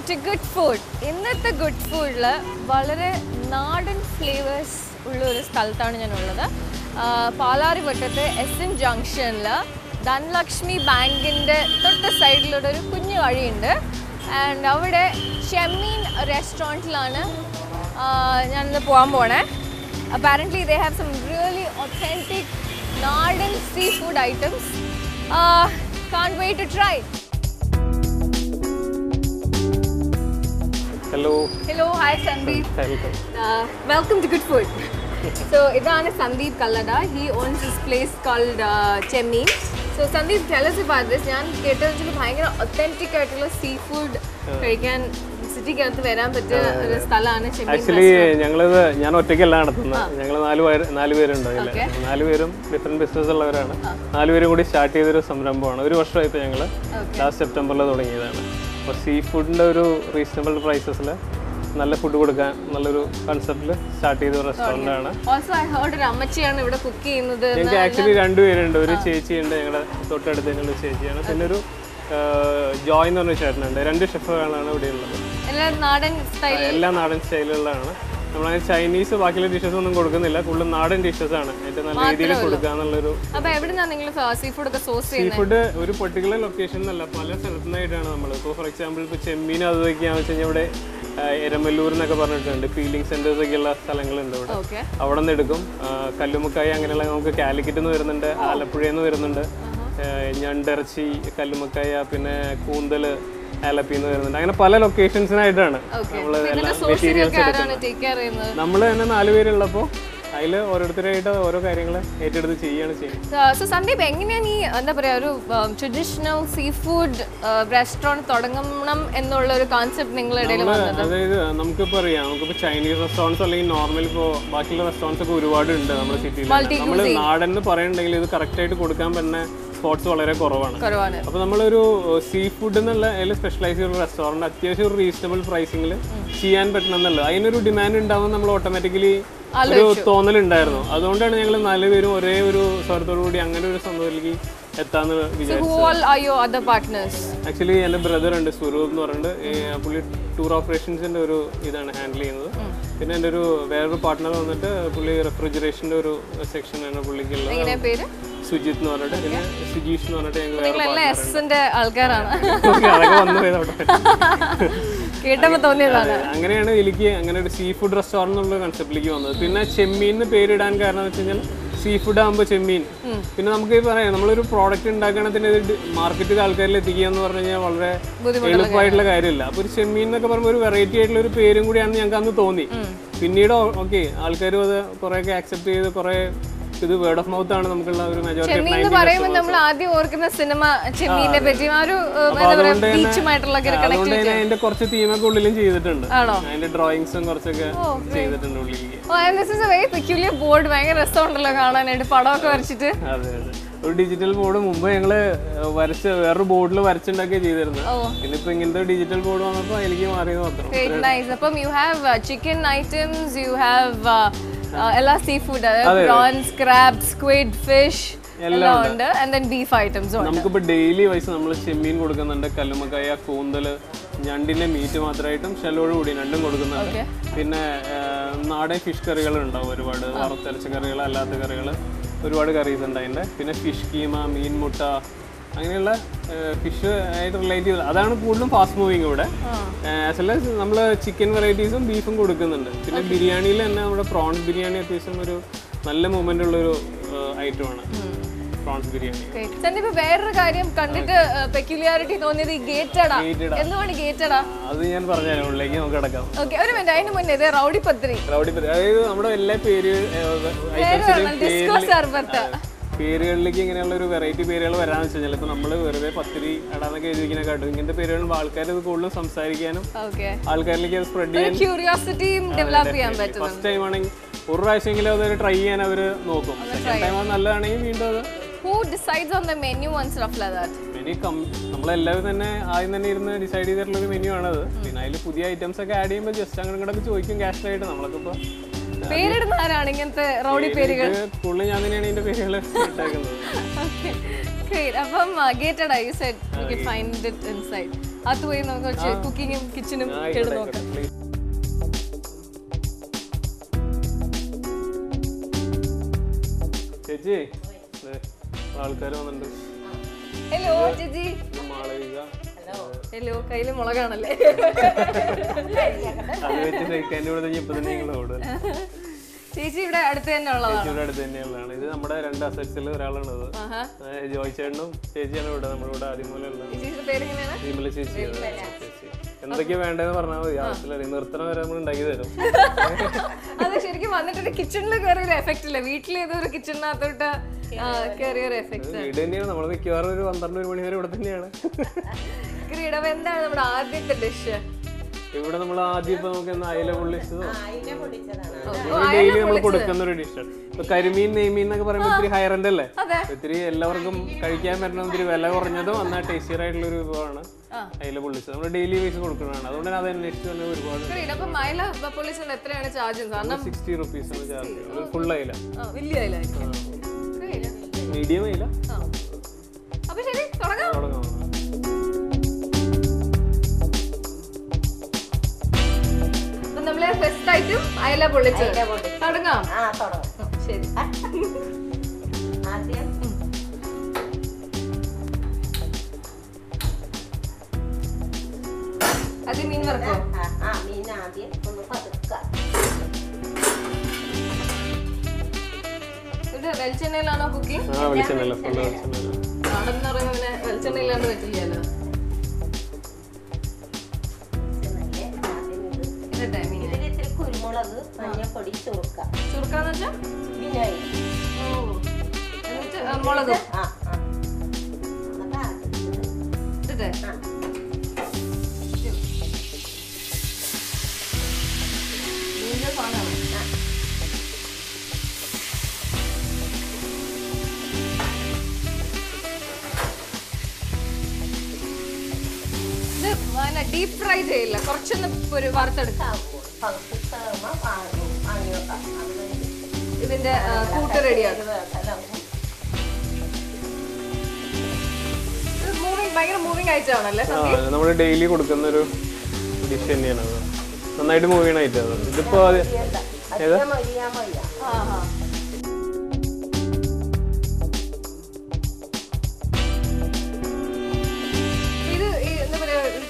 to Good Food. ഇന്നത്തെ good ഫുഡിൽ വളരെ നാടൻ ഫ്ലേവേഴ്സ് ഉള്ള ഒരു സ്ഥലത്താണ് ഞാനുള്ളത്. പാലാരിവട്ടത്തെ SM ജംഗ്ഷനിൽ ധനലക്ഷ്മി ബാങ്കിൻ്റെ തൊട്ട് സൈഡിലൂടെ ഒരു കുഞ്ഞു വഴിയുണ്ട്. ആൻഡ് അവിടെ ചെമ്മീൻ റെസ്റ്റോറൻറ്റിലാണ് ഞാനിന്ന് പോകാൻ പോണേ. Apparently they have some really authentic Nardan seafood items. Can't wait to try. Hello. Hello, hi Sandeep. Welcome to Good Food. So, idana Sandeep Kallada. He owns this place called Chemmeen. So, Sandeep, tell us about this. ഞാൻ കേട്ടതിൽ ഭയങ്കര authentic ആയിട്ടുള്ള seafood കഴിക്കാൻ സിറ്റിക്കകത്ത് വരാൻ പറ്റിയ ഒരു സ്ഥലമാണ് ചെമ്മീൻ. Actually ഞാൻ ഒറ്റയ്ക്കല്ല നടത്തുന്നത്. ഞങ്ങൾ നാല് പേരുണ്ട്. നാലുപേരും ഡിഫറെന്റ് ബിസിനസ് ഉള്ളവരാണ്. നാലുപേരും കൂടി സ്റ്റാർട്ട് ചെയ്തൊരു സംരംഭമാണ്. ഒരു വർഷമായിട്ട് ഞങ്ങൾ ലാസ്റ്റ് സെപ്റ്റംബറിൽ തുടങ്ങിയതാണ്. അപ്പോൾ സീ ഫുഡിൻ്റെ ഒരു റീസണബിൾ പ്രൈസസിൽ നല്ല ഫുഡ് കൊടുക്കാൻ നല്ലൊരു കൺസെപ്റ്റിൽ സ്റ്റാർട്ട് ചെയ്ത റെസ്റ്റോറൻ്റ് ആണ്. അമ്മച്ചിയാണ് ഇവിടെ കുക്ക് ചെയ്യുന്നത്. ഞങ്ങൾക്ക് ആക്ച്വലി രണ്ടുപേരുണ്ട്. ഒരു ചേച്ചിയുണ്ട്, ഞങ്ങളുടെ തൊട്ടടുത്ത് തന്നെയുള്ള ചേച്ചിയാണ്. പിന്നെ ഒരു ജോയ് എന്ന് പറഞ്ഞ ചേട്ടനുണ്ട്. 2 ഷെഫുകളാണ് ഇവിടെ ഉള്ളത്. എല്ലാം നാടൻ സ്റ്റൈലുകളാണ്. നമ്മളങ്ങനെ ചൈനീസ് ബാക്കിയുള്ള ഡിഷസ് ഒന്നും കൊടുക്കുന്നില്ല. കൂടുതൽ നാടൻ ഡിഷസ് ആണ് ഏറ്റവും നല്ല രീതിയിൽ കൊടുക്കുക എന്നുള്ളൊരു. സീ ഫുഡ് ഒരു പെർട്ടിക്കുലർ ലൊക്കേഷൻ എന്നല്ല, പല സ്ഥലത്തുനിന്നായിട്ടാണ് നമ്മൾ. ഇപ്പോൾ ഫോർ എക്സാമ്പിൾ ഇപ്പോൾ ചെമ്മീൻ അതൊക്കെയാണെന്ന് വെച്ച് കഴിഞ്ഞാൽ ഇവിടെ എരമല്ലൂർ എന്നൊക്കെ പറഞ്ഞിട്ടുണ്ട്. ഫീലിംഗ് സെന്റേഴ്സ് ഒക്കെയുള്ള സ്ഥലങ്ങളുണ്ട് ഇവിടെ. അവിടെ നിന്ന് എടുക്കും. കല്ലുമുക്കായി അങ്ങനെയുള്ള നമുക്ക് കാലിക്കറ്റ് നിന്ന് വരുന്നുണ്ട്, ആലപ്പുഴയിൽ നിന്ന് വരുന്നുണ്ട്. ഞണ്ടിറച്ചി, കല്ലുമക്കായ, പിന്നെ കൂന്തൽ, ആലപ്പിന്ന് വരുന്നുണ്ട്. അങ്ങനെ പല ലൊക്കേഷൻസിനായിട്ടാണ് നമ്മള് മെറ്റീരിയൽസ് എടുക്കുന്നത്. നമ്മൾ തന്നെ 4 പേരുള്ളപ്പോൾ അതിൽ ഓരോരുത്തരായിട്ട് ഓരോ കാര്യങ്ങൾ ഏറ്റെടുത്ത് ചെയ്യുകയാണ് ചെയ്യുന്നത്. സന്ദീപ്, എങ്ങനെയാണ് ഈ എന്താ പറയാ ഒരു ട്രഡീഷണൽ സീ ഫുഡ് റെസ്റ്റോറൻറ്റ് തുടങ്ങണം എന്നുള്ള ഒരു കോൺസെപ്റ്റ് നിങ്ങളുടെ ഇടയിൽ വന്നത്? അതായത് നമുക്കിപ്പോൾ അറിയാം, നമുക്കിപ്പോൾ ചൈനീസ് റെസ്റ്റോറൻറ്റ്സ് അല്ലെങ്കിൽ നോർമൽ ഇപ്പോൾ ബാക്കിയുള്ള റെസ്റ്റോറൻറ്റ്സ് ഒക്കെ ഒരുപാട് ഉണ്ട് നമ്മുടെ സിറ്റിയിൽ. നമ്മൾ നാടൻ എന്ന് പറയുന്നുണ്ടെങ്കിൽ ഇത് കറക്റ്റായിട്ട് കൊടുക്കാൻ പറ്റുന്ന സ്പോട്ട്സ് വളരെ കുറവാണ്. അപ്പോൾ നമ്മളൊരു സീ ഫുഡ് എന്നുള്ള അതിൽ സ്പെഷ്യലൈസ് ചെയ്ത റെസ്റ്റോറൻറ്റ് അത്യാവശ്യം ഒരു റീസണബിൾ പ്രൈസിങ്ങിൽ ചെയ്യാൻ പറ്റണം എന്നുള്ളത്, അതിനൊരു ഡിമാൻഡ് ഉണ്ടാവും. നമ്മൾ ഓട്ടോമാറ്റിക്കലി ഒരു തോന്നലുണ്ടായിരുന്നു. അതുകൊണ്ടാണ് ഞങ്ങൾ 4 പേരും ഒരേ ഒരു സ്വരത്തോടു കൂടി അങ്ങനെ ഒരു സംഭവത്തിലേക്ക് എത്താന്ന് വിചാരിച്ചത്. ആക്ച്വലി എൻ്റെ ബ്രദർ ഉണ്ട്, സ്വരൂപ് എന്ന് പറഞ്ഞിട്ട്. പുള്ളി ടൂർ ഓപ്പറേഷൻസിന്റെ ഒരു ഇതാണ് ഹാൻഡിൽ ചെയ്യുന്നത്. പിന്നെ എൻ്റെ ഒരു വേറൊരു പാർട്ട്ണർ വന്നിട്ട് പുള്ളി റെഫ്രിജറേഷന്റെ ഒരു സെക്ഷനാണ് പുള്ളിക്കുള്ളത്, സുജിത്ത് എന്ന് പറഞ്ഞിട്ട്. പിന്നെ സുജീഷ് എന്ന് പറഞ്ഞിട്ട് ഞങ്ങൾ അതൊക്കെ വന്നു കേട്ടപ്പോൾ തോന്നിയതാണ്. അങ്ങനെയാണ് എനിക്ക് അങ്ങനെ ഒരു സീ ഫുഡ് റെസ്റ്റോറൻറ്റ് എന്നുള്ള കൺസെപ്റ്റിലേക്ക് വന്നത്. പിന്നെ ചെമ്മീൻ പേരിടാൻ കാരണം എന്ന് വെച്ച് കഴിഞ്ഞാൽ സീ ഫുഡ് ആകുമ്പോൾ ചെമ്മീൻ. പിന്നെ നമുക്ക് പറയാം, നമ്മളൊരു പ്രോഡക്റ്റ് ഉണ്ടാക്കണത്തിന് മാർക്കറ്റിൽ ആൾക്കാരിൽ എത്തിക്കുക എന്ന് പറഞ്ഞു കഴിഞ്ഞാൽ വളരെ എളുപ്പമായിട്ടുള്ള കാര്യമില്ല. അപ്പോൾ ഒരു ചെമ്മീൻ എന്നൊക്കെ പറയുമ്പോൾ ഒരു വെറൈറ്റി ആയിട്ടുള്ള ഒരു പേരും കൂടിയാണെന്ന് ഞങ്ങൾക്ക് അന്ന് തോന്നി. പിന്നീട് ഓക്കെ ആൾക്കാരും അത് കുറേയൊക്കെ ആക്സെപ്റ്റ് ചെയ്ത് കുറേ ഇത് വേർഡ് ഓഫ് മൗത്ത് ആണ് നമുക്കുള്ള ഒരു മെജോറിറ്റി. നമ്മൾ ആദ്യം ഓർക്കുന്ന സിനിമ ചെമ്മീനെ പറ്റി അതിന്റെ കുറച്ച് തീമൊക്കെ ഉള്ളിലും ചെയ്തിട്ടുണ്ട്. അതിന്റെ ഡ്രോയിങ്സും കുറച്ചൊക്കെ ചെയ്തിട്ടുണ്ട് ഉള്ളിലേക്ക്. ഭയങ്കര രസമുണ്ടല്ലോ കാണാനായിട്ട്, പടമൊക്കെ വരച്ചിട്ട്. അതെ അതെ, ഒരു ഡിജിറ്റൽ ബോർഡ് മുമ്പ് ഞങ്ങള് വേറൊരു ബോർഡിൽ വരച്ചിട്ടൊക്കെ ചെയ്തിരുന്നത്. പിന്നെ ഇപ്പൊ ഇങ്ങനത്തെ ഡിജിറ്റൽ ബോർഡ് വന്നപ്പോ എനിക്ക് മാറിയത് മാത്രം. അപ്പം you have chicken items, you have എല്ലാ seafood, prawns, crab, squid, fish എല്ലാം ഉണ്ട്. ആൻഡ് ദെൻ ബീഫ് ഐറ്റംസ് ഉണ്ട്. നമുക്കിപ്പോൾ ഡെയിലി വൈസ് നമ്മൾ ചെമ്മീൻ കൊടുക്കുന്നുണ്ട്, കല്ലുമക്കായ, കൂന്തൽ, ഞണ്ടിന്റെ മീറ്റ് മാത്രമായിട്ടും ഷെല്ലോട് കൂടി രണ്ടും കൊടുക്കുന്നുണ്ട്. പിന്നെ നാടൻ ഫിഷ് കറികൾ ഉണ്ടാവും ഒരുപാട്, വറുത്തരച്ച കറികൾ, അല്ലാത്ത കറികൾ, ഒരുപാട് കറീസ് ഉണ്ട് അതിൻ്റെ. പിന്നെ ഫിഷ് കീമ, മീൻ മുട്ട, അങ്ങനെയുള്ള ഫിഷ് ആയിട്ട് റിലേറ്റ് ചെയ്ത് അതാണ് കൂടുതലും ഫാസ്റ്റ് മൂവിങ് ഇവിടെ. ആസ് വെൽ ആസ് നമ്മൾ ചിക്കൻ വെറൈറ്റീസും ബീഫും കൊടുക്കുന്നുണ്ട്. പിന്നെ ബിരിയാണിയിൽ തന്നെ നമ്മുടെ പ്രോൺസ് ബിരിയാണി അത്യാവശ്യം ഒരു നല്ല മൂവ്മെന്റ് ഉള്ളൊരു ഐറ്റമാണ് പ്രോൺസ് ബിരിയാണി. വേറൊരു കാര്യം കണ്ടിട്ട് പെക്യുലാരിറ്റി തോന്നിയത് ഗേറ്റഡാ. എന്തുകൊണ്ട് ഗേറ്റഡാ? അത് ഞാൻ പറഞ്ഞുതരാം, ഉള്ളിലേക്ക് നമുക്ക് കിടക്കാം. ഒരു മിനിറ്റ്, അതിന് മുന്നേ റൗഡി പത്രി, അതായത് നമ്മുടെ എല്ലാ പേരുകളിലേക്ക് ഇങ്ങനെയുള്ള ഒരു വെറൈറ്റി പേരുകൾ വരാന്ന് വെച്ച് കഴിഞ്ഞാൽ ഇപ്പൊ നമ്മള് വെറുതെ പത്തിരി അടാന്നൊക്കെ എഴുതിക്കുന്നതിനെക്കാട്ടും ഇങ്ങനത്തെ പേരുകൾ ആൾക്കാർ ഇത് കൂടുതലും സംസാരിക്കാനും ആൾക്കാരിലേക്ക് അത് സ്പ്രെഡ് ചെയ്യാൻ ഫസ്റ്റ് ടൈം ആണെങ്കിൽ ഒരു പ്രാവശ്യമെങ്കിലും അത് ട്രൈ ചെയ്യാൻ അവര് നോക്കും. സെക്കൻഡ് ടൈം അത് നല്ലതാണെങ്കിൽ വീണ്ടും അത്. നമ്മളെല്ലാവരും തന്നെ ആദ്യം തന്നെ ഇരുന്ന് ഡിസൈഡ് ചെയ്തിട്ടുള്ള ഒരു മെനു ആണത്. പിന്നെ അതിൽ പുതിയ ഐറ്റംസ് ഒക്കെ ആഡ് ചെയ്യുമ്പോൾ ജസ്റ്റ് അങ്ങനെ ഇങ്ങോട്ടൊക്കെ ചോദിക്കും ക്യാഷ്വലായിട്ട്. നമ്മളൊക്കെ ഇപ്പൊ പേരിടുന്നവരാണ് ഇങ്ങനത്തെ റൗഡി പേരുകൾ. കൂടുതൽ ഞാൻ തന്നെയാണ് ഇതിന്റെ പേരുകൾ ഇട്ടേക്കുന്നത്. Great. അപ്പം gated ആയി. You said you can find it inside. അത് പോയി നമുക്ക് കുറച്ച് കുക്കിങ്ങും കിച്ചണും കേട് നോക്കാം. ചേച്ചി ആൾക്കാർ വന്നിട്ടുണ്ട്. ഹലോ ചേച്ചി. മാളവിക. ഹലോ കയ്യില് മുളകാണല്ലേ? അത് വെച്ച് കഴിക്കാൻ ഇവിടെ ഇപ്പൊ തന്നെ നിങ്ങൾ ഓടുക. ചേച്ചി ഇവിടെ അടുത്ത് തന്നെ ഉള്ളതാണ്. ഇവിടെ അടുത്ത് തന്നെയുള്ളതാണ്. ഇത് നമ്മുടെ 2 അസറ്റ്സിൽ ഒരാളാണ് ഇത്. ജോയ് ചേട്ടനും ചേച്ചിയാണ് ഇവിടെ നമ്മളിവിടെ ആദ്യം പോലെ ഉള്ളത്. വിമല ചേച്ചി. എന്തൊക്കെയാ വേണ്ടതെന്ന് പറഞ്ഞാൽ മതി. ആവശ്യമില്ല നിർത്തണം വരെ നമ്മൾ ഉണ്ടാക്കി തരും. അത് ശരിക്കും വന്നിട്ട് കിച്ചണിൽ കയറിയൊരു എഫക്റ്റ് ഇല്ല. വീട്ടിൽ ഏതൊരു കിച്ചണിനകത്തോട്ട് കയറിയൊരു എഫക്റ്റ് വീട് തന്നെയാണ്. നമ്മൾ മിക്കവാറും ഒരു 12 മണി വരെ ഇവിടെ തന്നെയാണ്. ക്രീഡം എന്താണ് നമ്മുടെ ആദ്യത്തെ ഡിഷ്? ഇവിടെ നമ്മൾ ആദ്യം ഇപ്പൊ നമുക്ക് അയല പൊള്ളിച്ചതോ ഡെയിലി നമ്മൾ കൊടുക്കുന്ന ഒരു ഡിഷാണ്. ഇപ്പൊ കരിമീൻ നെയ്മീൻ എന്നൊക്കെ പറയുമ്പോൾ ഇത്തിരി ഹയർ എൻഡ് അല്ലേ, ഇത്തിരി എല്ലാവർക്കും കഴിക്കാൻ പറ്റുന്ന ഇത്തിരി വില കുറഞ്ഞതും എന്നാൽ ടേസ്റ്റിയർ ആയിട്ടുള്ള ഒരു വിഭവമാണ് അയല പൊള്ളിച്ചത്. നമ്മൾ ഡെയിലി ബേസ് കൊടുക്കുന്നതാണ്. അതുകൊണ്ട് അത് അന്വേഷിച്ച് തന്നെ ഒരുപാട് 60 rupees ആണ് ചാർജ്. ഫുൾ അയല, മീഡിയം അയല. തുടങ്ങാം. നമ്മളെ ഫസ്റ്റ് ഐറ്റം അയല പൊള്ളിച്ചത്. തുടങ്ങാം. ശരി. അത് മീൻ വറക്കോ? മീൻ ആദ്യം ഒന്ന് പതുക്കാം. ഇത് വെളിച്ചെണ്ണയിലാണോ കുക്കിംഗ്? നാടെന്ന് പറയുമ്പോൾ വെളിച്ചെണ്ണയിലാണ്ട് പറ്റില്ലല്ലോ. കുരുമുളക്, മഞ്ഞപ്പൊടി, ചുരുക്കാന്ന് വെച്ചാ വിനാഗിരി, എന്നിട്ട് മുളക് ഇട്ടിട്ട് സാധനമാണ്. ഇത് ഡീപ് ഫ്രൈ ചെയ്യില്ല, കുറച്ചൊന്ന് ഒരു വറുത്തെടുക്കാം. ഇതിന്റെ കൂട്ട് റെഡിയാണ്. ഭയങ്കര മൂവിങ് ആയിട്ടാണല്ലേ നമ്മൾ ഡെയിലി കൊടുക്കുന്ന ഒരു ഡിഷ് തന്നെയാണ്. അത് നന്നായിട്ട് മൂവ് ചെയ്യണ ഐറ്റം. ഇതിപ്പോ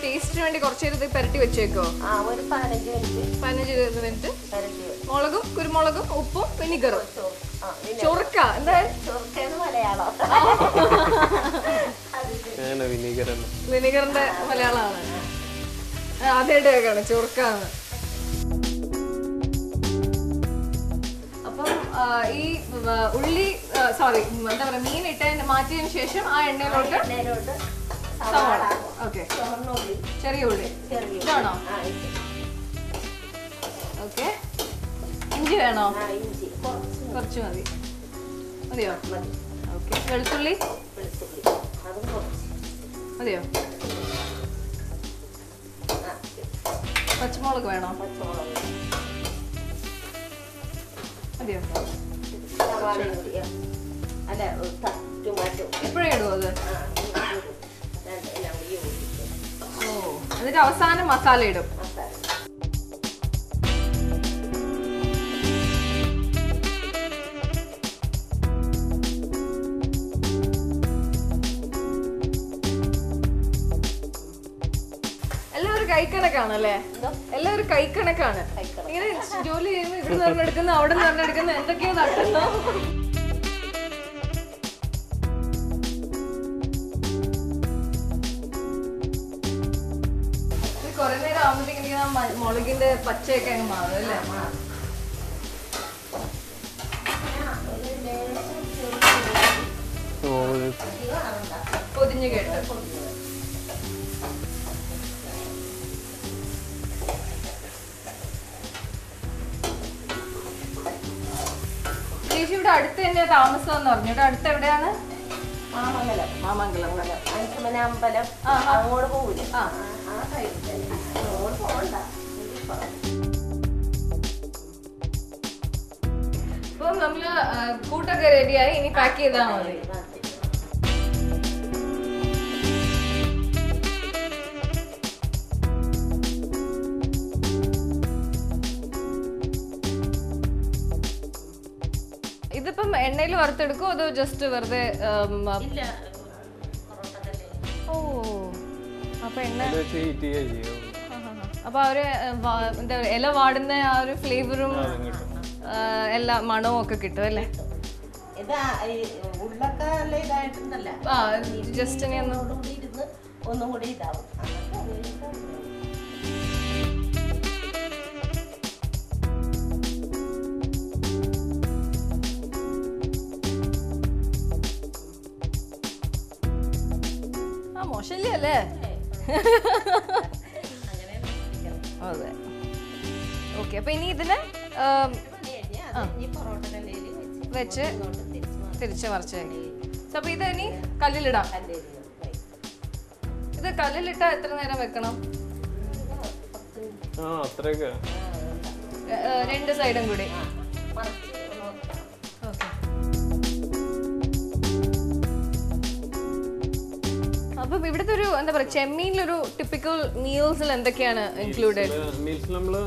ടേസ്റ്റിന് വേണ്ടി കുറച്ചേരം പെരട്ടി വെച്ചേക്കോ? 15-20 മിനിറ്റ്. മുളകും കുരുമുളകും ഉപ്പും വിനിഗറും. ചൊറുക്ക എന്താ? വിനിഗറിന്റെ മലയാളമാണ്. ആദ്യമായിട്ട് കേൾക്കാണ് ചൊറുക്കാണ്. അപ്പം ഈ ഉള്ളി സോറി എന്താ പറയാ മീൻ ഇട്ട് മാറ്റിയതിനു ശേഷം ആ എണ്ണയിലോട്ട് സവാള. ഓക്കെ, ചെറിയ ഉള്ളി ഇതാണോ? ഓക്കെ. ഇഞ്ചി വേണോ? കുറച്ച് മതി. മതിയോ? ഓക്കെ. വെളുത്തുള്ളി മതിയോ? പച്ചമുളക് വേണോ? മതിയോ? ഇപ്പോഴേ ഇടുവോ അത്? ഓ, എന്നിട്ട് അവസാനം മസാല ഇടും. എല്ലാവരും കൈക്കണക്കാണല്ലേ? എല്ലാവരും കൈക്കണക്കാണ്. ഇങ്ങനെ ജോലി ചെയ്യുന്നു, ഇവിടെ നിന്ന് എടുക്കുന്നു, അവിടെ നിന്ന് എടുക്കുന്നു, എന്തൊക്കെയോ നടക്കുന്നു. കുറെ നേരം ആവുമ്പോഴത്തേക്കും മുളകിന്റെ പച്ചയൊക്കെ അങ്ങ് മാറും അല്ലേ? പൊതിഞ്ഞു കേട്ട് ചേച്ചി ഇവിടെ അടുത്ത് തന്നെ താമസം എന്ന് പറഞ്ഞു. ഇവിടെ അടുത്ത് എവിടെയാണ്? മാമംഗലം. അമ്പലം അങ്ങോട്ട് പോകൂല. ഇപ്പം നമ്മള് കൂട്ടൊക്കെ റെഡിയായി, ഇനി പാക്ക് ചെയ്താൽ മതി. ഇതിപ്പം എണ്ണയിൽ വറുത്തെടുക്കോ അതോ ജസ്റ്റ് വെറുതെ ഇല്ല പൊറോട്ട കല്ല് ഓ അപ്പൊ എണ്ണ ഇത് വെച്ച് ഹീറ്റ് ചെയ്യുക ചെയ്യും. അപ്പൊ അവര് എന്താ ഇല വാടുന്ന ആ ഒരു ഫ്ലേവറും എല്ലാ മണവും ഒക്കെ കിട്ടും അല്ലേ? ഇതാ ഉള്ളൊക്കെ നല്ല ഇതായിട്ടുണ്ടല്ല ആ ജസ്റ്റ് ഇനി ഒന്ന് ഒന്നുകൂടി ഇരുന്ന് ഒന്നും കൂടി ഇതാവും ആ മോശമില്ല അല്ലേ? അതെ ഓക്കെ. അപ്പൊ ഇനി ഇതിന് പൊറോട്ട കല്ലിൽ വെച്ച് തിരിച്ച് മറിച്ച് അപ്പൊ ഇത് ഇനി കല്ലിലിടാം. ഇത് കല്ലിലിട്ടാ എത്ര നേരം വെക്കണം? അത്രയൊക്കെ രണ്ട് സൈഡും കൂടി. അപ്പം ഇവിടുത്തെ ഒരു എന്താ പറയാ ചെമ്മീനിലൊരു ടിപ്പിക്കൽ മീൽസിൽ എന്തൊക്കെയാണ് ഇൻക്ലൂഡഡ്? മീൽസ് നമ്മള്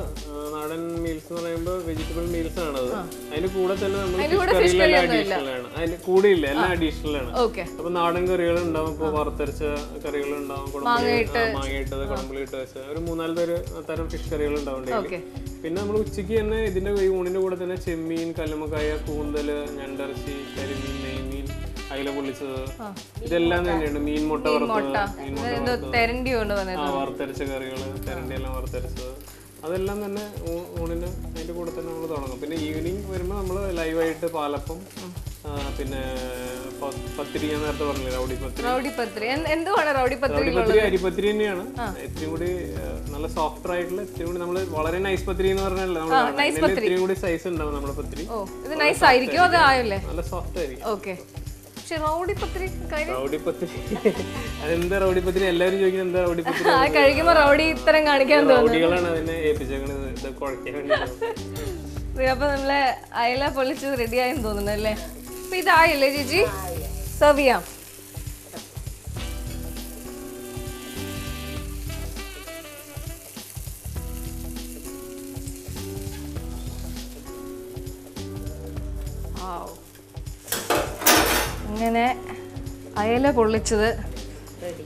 നാടൻ മീൽസ് എന്ന് പറയുമ്പോൾ വെജിറ്റബിൾ മീൽസ് ആണത്. അതിന് കൂടെ തന്നെ നമ്മൾ അഡീഷണൽ ആണ്. അതിന് കൂടെ ഇല്ല, എല്ലാം അഡീഷണൽ ആണ്. ഓക്കെ. അപ്പൊ നാടൻ കറികൾ ഉണ്ടാവും, ഇപ്പൊ വറുത്തരച്ച കറികൾ ഉണ്ടാവും, മാങ്ങയിട്ടത്, കുടമ്പുളി ഇട്ട് വെച്ച ഒരു 4 തരം ഫിഷ് കറികൾ ഉണ്ടാവും. പിന്നെ നമ്മൾ ഉച്ചയ്ക്ക് തന്നെ ഇതിന്റെ ഊണിന്റെ കൂടെ തന്നെ ചെമ്മീൻ, കല്ലുമ്മക്കായ, കൂന്തല്, ഞണ്ടിറച്ചി, കരിമീൻ, നെയ്മീൻ, അയില പൊള്ളിച്ചത്, ഇതെല്ലാം തന്നെയുണ്ട്. മീൻ മുട്ട വറുത്തരച്ച കറികള്, തെരണ്ടി എല്ലാം വറുത്തരച്ചത്, അതെല്ലാം തന്നെ ഊണിന് അതിന്റെ കൂടെ തന്നെ നമ്മൾ തുടങ്ങും. പിന്നെ ഈവനിങ് വരുമ്പോൾ നമ്മൾ ലൈവായിട്ട് പാലപ്പം, പിന്നെ പത്തിരി, ഞാൻ നേരത്തെ പറഞ്ഞില്ല റൗഡിപ്പത്തിരി. എന്തുവാണ് റൗഡിപ്പത്തിരി? അരിപ്പത്തിരി തന്നെയാണ്. ഇത്തിരി കൂടി നല്ല സോഫ്റ്റ് ആയിട്ടുള്ള, ഇത്തിരി കൂടി നമ്മള് വളരെ നൈസ് പത്തിരി എന്ന് പറഞ്ഞാൽ ഇത്തിരി കൂടി സൈസ് ഉണ്ടാവും നമ്മുടെ പത്തിരി. നല്ല സോഫ്റ്റ് ആയിരിക്കും. അതെന്താ റൗഡിപ്പത്തിരി? എല്ലാവരും ചോദിക്കുന്നത് എന്താ റൗഡിപ്പത്തിരി? കഴിക്കുമ്പോ റൗഡി ഇത്തരം കാണിക്കാൻ റൗഡികളാണ് അതിനെ ഏൽപ്പിച്ചേക്കണത് ഇത് കുഴക്കാൻ വേണ്ടി. അപ്പൊ നമ്മളെ അയല പൊള്ളിച്ചത് റെഡി ആയെന്ന് തോന്നുന്നു അല്ലേ? അപ്പൊ ഇതായില്ലേ ചേച്ചി? സെർവ് ചെയ്യാം. ഇങ്ങനെ അയല പൊള്ളിച്ചത് റെഡി.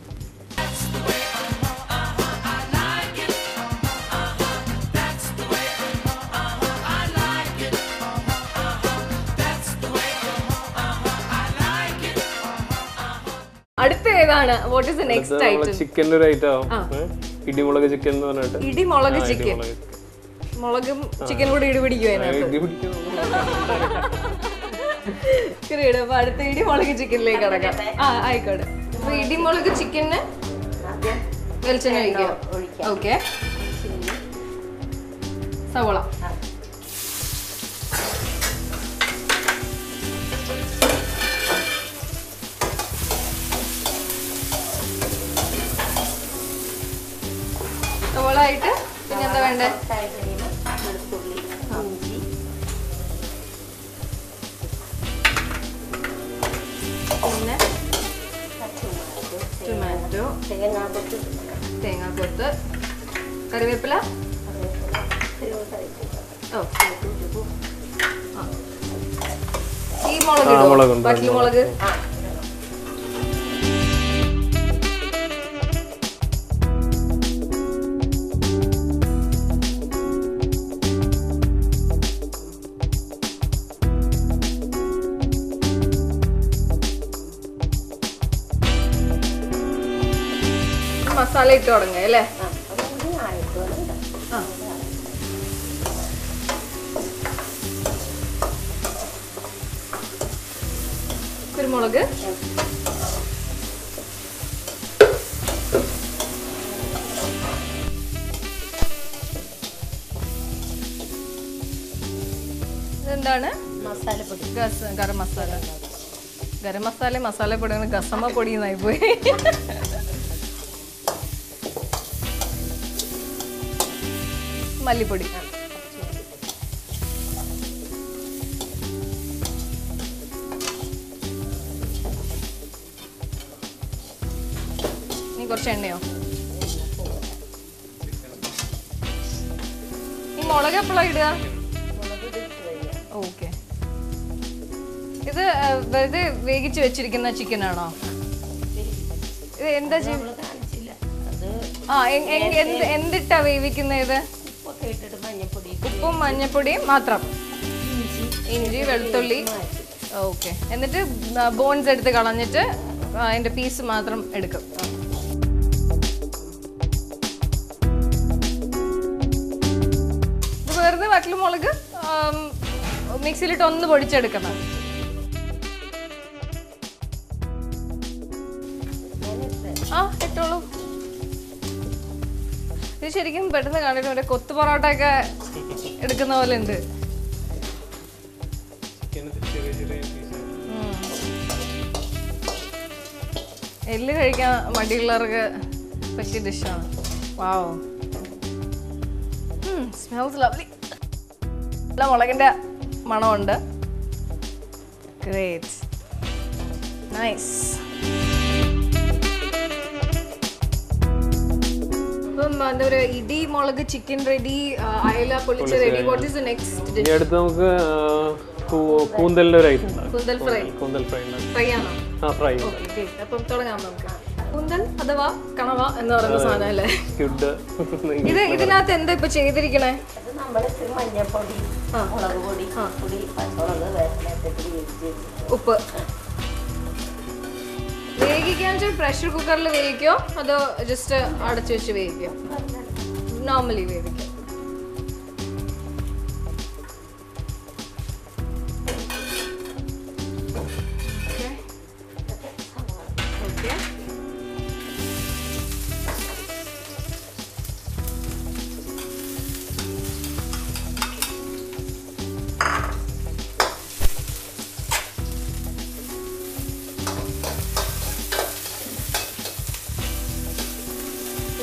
അടുത്ത ഏതാണ്? What is the next item? Chicken ഒരു ഐറ്റം ഇടിമുളക് ചിക്കൻ എന്ന് പറഞ്ഞിട്ട്. ഇടിമുളക് ചിക്കൻ. മുളകും ചിക്കനും കൂടി ഇടിപിടിക്കും അതിനകത്ത്. അപ്പൊ അടുത്ത ഇടിമുളക് ചിക്കനിലേക്ക് കടക്കാം. ആയിക്കോട്ടെ. അപ്പൊ ഇടിമുളക് ചിക്കന് വെളിച്ചെണ്ണ ഒഴിക്കാം. ഓക്കെ. സവോള, സവോള ആയിട്ട് പിന്നെ എന്താ വേണ്ടേ? പിന്നെ ടൊമാറ്റോ, തേങ്ങാക്കൊത്ത്, കറിവേപ്പില, ഈ മുളക്, പച്ചമുളക്. മസാല ഇട്ട് തുടങ്ങ അല്ലേ? കുരുമുളക്, ഇതെന്താണ്? മസാലപ്പൊടി, ഗരം മസാല. ഗരം മസാല, മസാലപ്പൊടി, ഗസമ പൊടി എന്നായി പോയി. മല്ലിപ്പൊടി, ഇനി കുറച്ച് എണ്ണയോ? ഈ മുളക് എപ്പോഴാണ് ഇടുക? ഓക്കെ. ഇത് വെറുതെ വേവിച്ച് വെച്ചിരിക്കുന്ന ചിക്കൻ ആണോ? ഇത് എന്താ കാണിച്ചില്ല അത് എന്തിട്ടാ വേവിക്കുന്നത്? ഇത് ഉപ്പൊക്കെ ഇട്ടിട്ട് മഞ്ഞപ്പൊടി ഉപ്പും മഞ്ഞപ്പൊടിയും മാത്രം, ഇഞ്ചി വെളുത്തുള്ളി. ഓക്കെ, എന്നിട്ട് ബോൺസ് എടുത്ത് കളഞ്ഞിട്ട് അതിന്റെ പീസ് മാത്രം എടുക്കും. ഇത് വെറുതെ വറ്റൽമുളക് മിക്സിയിലിട്ട് ഒന്ന് പൊടിച്ചെടുക്കണം. ആ ഇട്ടോളൂ. ഇത് ശരിക്കും പെട്ടെന്ന് കണ്ടിട്ട് മറ്റേ കൊത്തു പൊറോട്ട ഒക്കെ എടുക്കുന്ന പോലെ ഉണ്ട്. എല്ല് കഴിക്കാൻ മടിയുള്ളവർക്ക് പറ്റിയ ഡിഷാണ്. വാവ്, സ്മെൽസ് ലവ്ലി. നല്ല മുളകിന്റെ മണമുണ്ട്. Great, nice. ഇപ്പം എന്താ പറയുക, ഇടി മുളക് ചിക്കൻ റെഡി, അയല പൊളിച്ച ready. What is the next dish? അടുത്ത് നമുക്ക് കൂന്തലിന്റെ ഒരു ഐറ്റം ഉണ്ട്. കൂന്തൽ ഫ്രൈ. കൂന്തൽ ഫ്രൈ ഫ്രൈ ആണോ? ആ ഫ്രൈ. അപ്പം തുടങ്ങാം നമുക്ക്. കൂന്തൽ അഥവാ കണവ എന്ന് പറയുന്ന സാധനം അല്ലേ? ഇതിനകത്ത് എന്താ ഇപ്പൊ ചെയ്തിരിക്കണേ? അത് നമ്മൾ മഞ്ഞപ്പൊടി, മുളക് പൊടി, പൊടി, പച്ചമുളക്, ഉപ്പ് വേവിക്കാൻ പ്രഷർ കുക്കറിൽ വേവിക്കോ അതോ ജസ്റ്റ് അടച്ചു വെച്ച് വേവിക്കോ? നോർമലി വേവിക്കോ.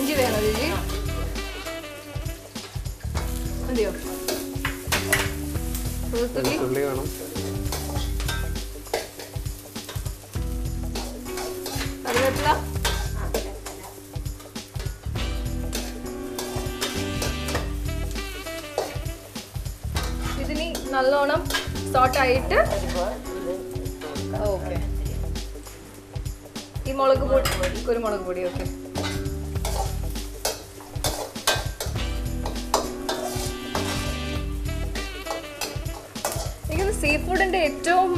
ഇഞ്ചി വേണോ ചേച്ചി? മതിയോ? വെളുത്തുള്ളി വേണം. കറിവേപ്പില. ഇതിനി നല്ലോണം സോട്ടായിട്ട്. ഓക്കെ, ഈ മുളക് പൊടി, കുരുമുളക് പൊടി. ഓക്കെ, സീ ഫുഡിന്റെ ഏറ്റവും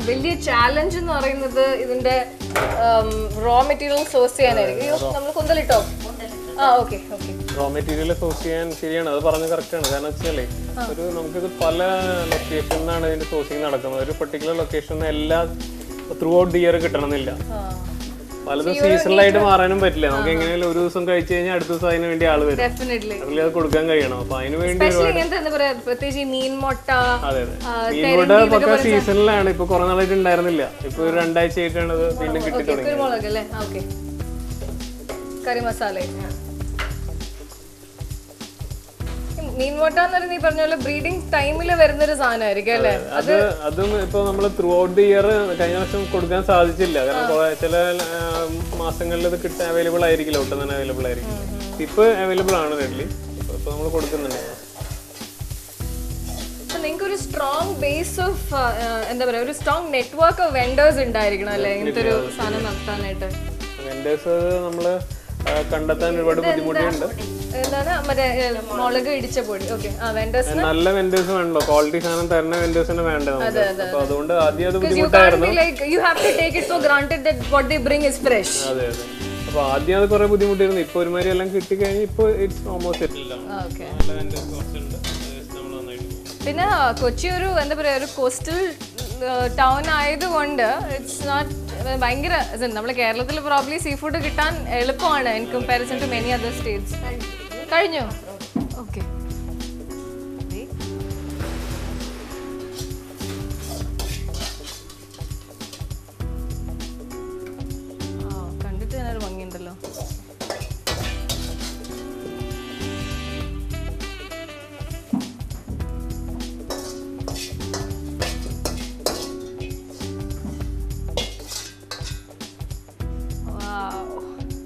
വലിയ ചാലഞ്ച് എന്ന് പറയുന്നത് ഇതിന്റെ റോ മെറ്റീരിയൽ സോഴ്സ് ചെയ്യാനായിരിക്കും. നമ്മൾ കുന്തലിട്ടോ? ആ okay okay. Raw material source ചെയ്യാൻ ശരിയാണ്, അത് പറഞ്ഞത് കറക്റ്റാണ്. കാരണം വെച്ചാലേ നമുക്കിത് പല ലൊക്കേഷനിൽ നിന്നാണ് ഇതിന്റെ സോഴ്സിങ് നടക്കുന്നത്. ഒരു പെർട്ടിക്കുലർ ലൊക്കേഷനിൽ എല്ലാ ത്രൂ ഔട്ട് ദി ഇയർ കിട്ടണമെന്നില്ല. പലതും സീസണലായിട്ട് മാറാനും പറ്റില്ല. നമുക്ക് എങ്ങനെയാലും ഒരു ദിവസം കഴിച്ചു കഴിഞ്ഞാൽ അടുത്ത ദിവസം അതിന് വേണ്ടി ആള് വരും. അതിൽ അത് കൊടുക്കാൻ കഴിയണം. അപ്പൊ അതിന് വേണ്ടി മീൻമുട്ട പക്ക സീസണിലാണ്. ഇപ്പൊ കുറെ നാളായിട്ട് ഉണ്ടായിരുന്നില്ല. ഇപ്പൊ ഒരു 2 ആഴ്ചയായിട്ടാണ് അത് വീണ്ടും കിട്ടി തുടങ്ങി. കറി മസാല. മീൻമുട്ട എന്ന് പറഞ്ഞാൽ നീ പറഞ്ഞ പോലെ ബ്രീഡിംഗ് ടൈമിൽ വരുന്നൊരു സാധനമായിരിക്കും അല്ലേ? അതും ഇപ്പൊ നമ്മള് ത്രൂ ഔട്ട് ദി ഇയർ കഴിഞ്ഞ വർഷം കൊടുക്കാൻ സാധിച്ചില്ല. കാരണം ചില മാസങ്ങളിൽ ഇത് കിട്ടാൻ അവൈലബിൾ ആയിരിക്കില്ല, ഒട്ടും തന്നെ അവൈലബിൾ ആയിരിക്കും. ഇപ്പൊ അവൈലബിൾ ആണ് റെഡ്ലി. ഇപ്പൊ നമ്മൾ കൊടുക്കുന്നുണ്ട്. നിങ്ങൾക്ക് ഒരു സ്ട്രോങ് ബേസ് ഓഫ് എന്താ പറയാ, ഒരു സ്ട്രോങ് നെറ്റ്വർക്ക് ഓഫ് വെൻഡേഴ്സ് ഉണ്ടായിരിക്കണം അല്ലേ ഇങ്ങനത്തെ ഒരു സാധനം നടത്താനായിട്ട്? വെൻഡേഴ്സ് നമ്മള് കണ്ടെത്താൻ ഒരുപാട് ബുദ്ധിമുട്ടുണ്ട്. മുളക് ഇടിച്ച പൊടി. നല്ല വെൻഡേഴ്സ് വേണല്ലോ, ക്വാളിറ്റി സാധനം തരുന്ന വെൻഡേഴ്സിനെ വേണ്ടത്. അപ്പൊ അതുകൊണ്ട് ആദ്യം അത് ബുദ്ധിമുട്ടായിരുന്നു. അതെ അതെ. അപ്പൊ ആദ്യം അത് കുറെ ബുദ്ധിമുട്ടായിരുന്നു. ഇപ്പൊ ഒരുമാതിരി എല്ലാം കിട്ടിക്കഴിഞ്ഞ് ഇപ്പൊ ഇറ്റ്സ് ഓൾമോസ്റ്റ് സെറ്റിൽഡ് ആണ്. നല്ല വെൻഡേഴ്സ് കുറച്ചുണ്ട്. പിന്നെ കൊച്ചി ഒരു എന്താ പറയാ, ഒരു കോസ്റ്റൽ ടൗൺ ആയതുകൊണ്ട് ഇറ്റ്സ് നോട്ട് ഭയങ്കര. നമ്മൾ കേരളത്തിൽ പ്രോബ്ലി സീ ഫുഡ് കിട്ടാൻ എളുപ്പമാണ് in comparison to many other states. കഴിഞ്ഞു? ഓക്കെ. കണ്ടിട്ട് ഞാനൊരു ഭംഗിയുണ്ടല്ലോ.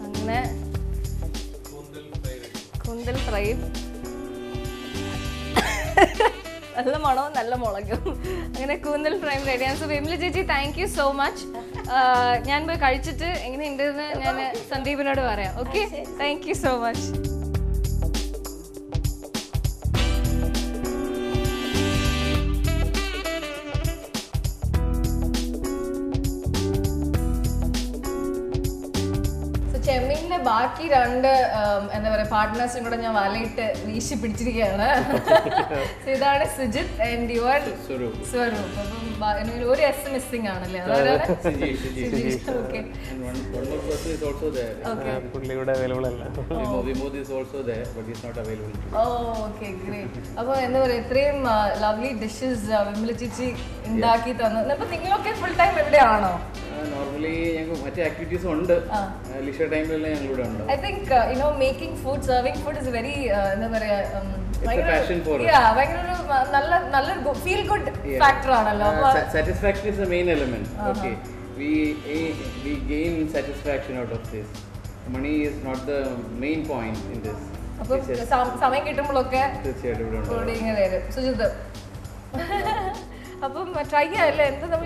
അങ്ങനെ കൂന്തൽ ഫ്രൈ. നല്ല മണവും നല്ല മുളകും. അങ്ങനെ കൂന്തൽ ഫ്രൈം റെഡിയാണ്. സോ വിമല ചേച്ചി താങ്ക് യു സോ മച്ച്. ഞാൻ പോയി കഴിച്ചിട്ട് എങ്ങനെയുണ്ടെന്ന് ഞാൻ സന്ദീപിനോട് പറയാം. Okay, thank you so much. ചെമ്മീനിന്റെ ബാക്കി 2 എന്താ പറയാ പാർട്ട്നേഴ്സും കൂടെ ഞാൻ വലയിട്ട് വീശി പിടിച്ചിരിക്കുകയാണ്. ഇതാണ് സുജിത് ആൻഡ് യുവർ സ്വരൂപ്. അപ്പം ഒരു എസ് മിസ്സിംഗ് ആണല്ലേ? അപ്പൊ എന്താ പറയാ ഇത്രയും ലവ്ലി ഡിഷസ് വിമല ചേച്ചി ഉണ്ടാക്കി തന്നു. അപ്പൊ നിങ്ങളൊക്കെ ഫുൾ ടൈം എവിടെയാണോ? നോർമലി ഞങ്ങൾക്ക് മറ്റേ ആക്ടിവിറ്റീസ് ഉണ്ട്, ലിഷർ ടൈമിലെല്ലാം ഞങ്ങളിവിടെ ഉണ്ട്. I think making food, serving food is very എന്താ പറയാ നല്ലൊരു ഫീൽ ഗുഡ് ഫാക്ടർ ആണല്ലോ. Satisfaction is the main element. Okay, we gain satisfaction out of this. Money is not the main point in this. അപ്പോൾ സമയം കിട്ടുമ്പോഴൊക്കെ തീർച്ചയായിട്ടും ഇവിടെ വരും. സുജിത് അപ്പം ട്രൈ ചെയ്യാല്ലേ? എന്താ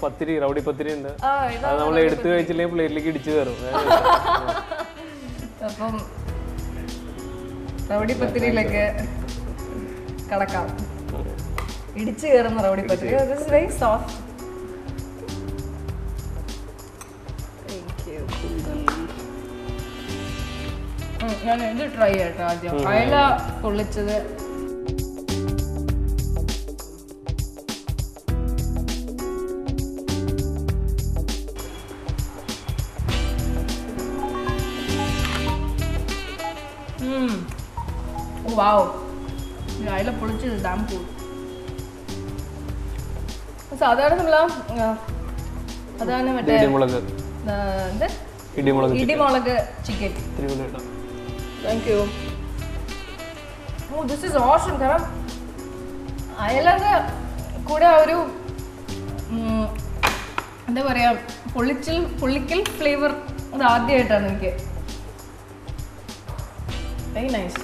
പത്തിരി, റൗഡി പത്തിരി ഉണ്ട്. അത് നമ്മൾ എടുത്തു കഴിച്ചില്ലെങ്കിൽ പ്ലേറ്റിലേക്ക് ഇടിച്ചു കയറും. അപ്പം റൗഡി പത്തിരിയിലേക്ക് കടക്കാം. ഇടിച്ചു കയറുന്ന rowdy pathiri. This very soft. ഞാൻ ഇത് ട്രൈ ചെയ്യട്ടോ ആദ്യം. അയല പൊള്ളിച്ചത്. വാവ്, അയല പൊളിച്ചത് ഡാം കൂൾ. സാധാരണ നമ്മള അതാണ് മറ്റേ ഇടിമുളക് chicken. Thank you. Oh this is awesome. കാരണം അയലയുടെ കൂടെ ഒരു എന്താ പറയാ പൊള്ളിക്കൽ ഫ്ലേവർ അത് ആദ്യമായിട്ടാണ് എനിക്ക്. Very nice.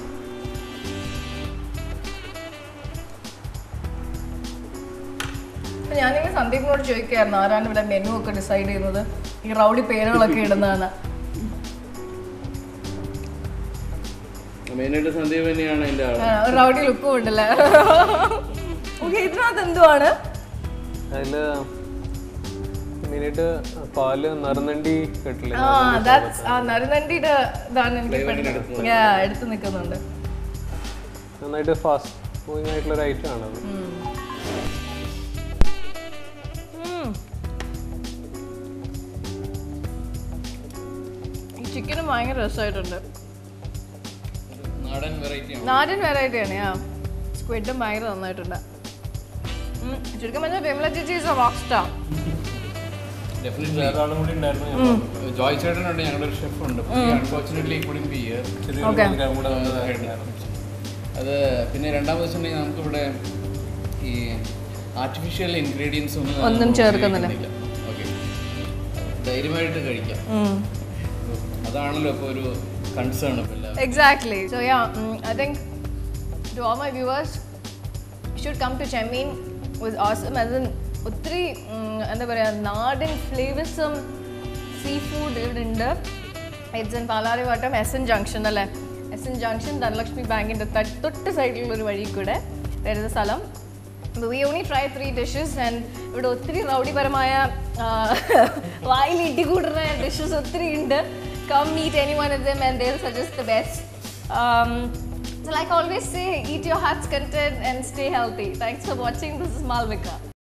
ഞാനിങ്ങനെ സന്ദീപിനോട് ചോദിക്കായിരുന്നു ആരാണ് ഇവിടെ മെനു ഒക്കെ ഡിസൈഡ് ചെയ്യുന്നത്, ഈ റൗഡി പേരുകളൊക്കെ ഇടുന്നതാണ്. റൗഡി ലുക്കും ഉണ്ടല്ലേ? ഓക്കെ, ഇതിനകത്ത് എന്തുവാണ്? അതില് മെയിനായിട്ട് പാല് നറുനണ്ടി കേട്ടില്ലേ? നറുനണ്ടിയുടെ ഇതാണ് എനിക്ക് എടുത്തു നിൽക്കുന്നുണ്ട്. നന്നായിട്ട് ഫാസ്റ്റ് മൂവിങ് ആയിട്ടുള്ള ഒരു ഐറ്റം ആണ് അത്. ഈ ചിക്കനും ഭയങ്കര രസമായിട്ടുണ്ട്. നാടൻ വെറൈറ്റിയാണ്. സ്ക്വിഡും ഭയങ്കര നന്നായിട്ടുണ്ട്. ചുരുക്കം പറഞ്ഞാൽ വിമല ചേച്ചി is A rock star. Joy ചേട്ടനുണ്ട്, ഞങ്ങളുടെ ഒരു ഷെഫ് ഉണ്ട്. Unfortunately couldn't B here. അത് പിന്നെ രണ്ടാമത് വെച്ചിട്ടുണ്ടെങ്കിൽ നമുക്കിവിടെ ഈ ആർട്ടിഫിഷ്യൽ ഇൻഗ്രീഡിയൻസ് ഒന്നും ചേർക്കുന്നില്ല. ഓക്കെ, ധൈര്യമായിട്ട് കഴിക്കാം. അതാണല്ലോ ഇപ്പോൾ ഒരു concern. Exactly. So I think to all my viewers, you should come to Chemmin. It was awesome. As in ഒത്തിരി എന്താ പറയുക നാടൻ ഫ്ലേവേഴ്സും സീ ഫുഡ് ഇവിടെ ഉണ്ട്. It's in Palarivattom SN junction അല്ലേ? SN ജംഗ്ഷൻ ധനലക്ഷ്മി ബാങ്കിൻ്റെ തൊട്ട് സൈഡിലുള്ളൊരു വഴി കൂടെ വരുന്ന സ്ഥലം. We only try 3 dishes and ഇവിടെ ഒത്തിരി റൗഡിപരമായ വായിൽ ഇടികൂടുന്ന ഡിഷസ് ഒത്തിരി ഉണ്ട്. Come meet any one of them and they'll suggest the best. So like I always say, eat your heart's content and stay healthy. Thanks for watching. This is Malvika.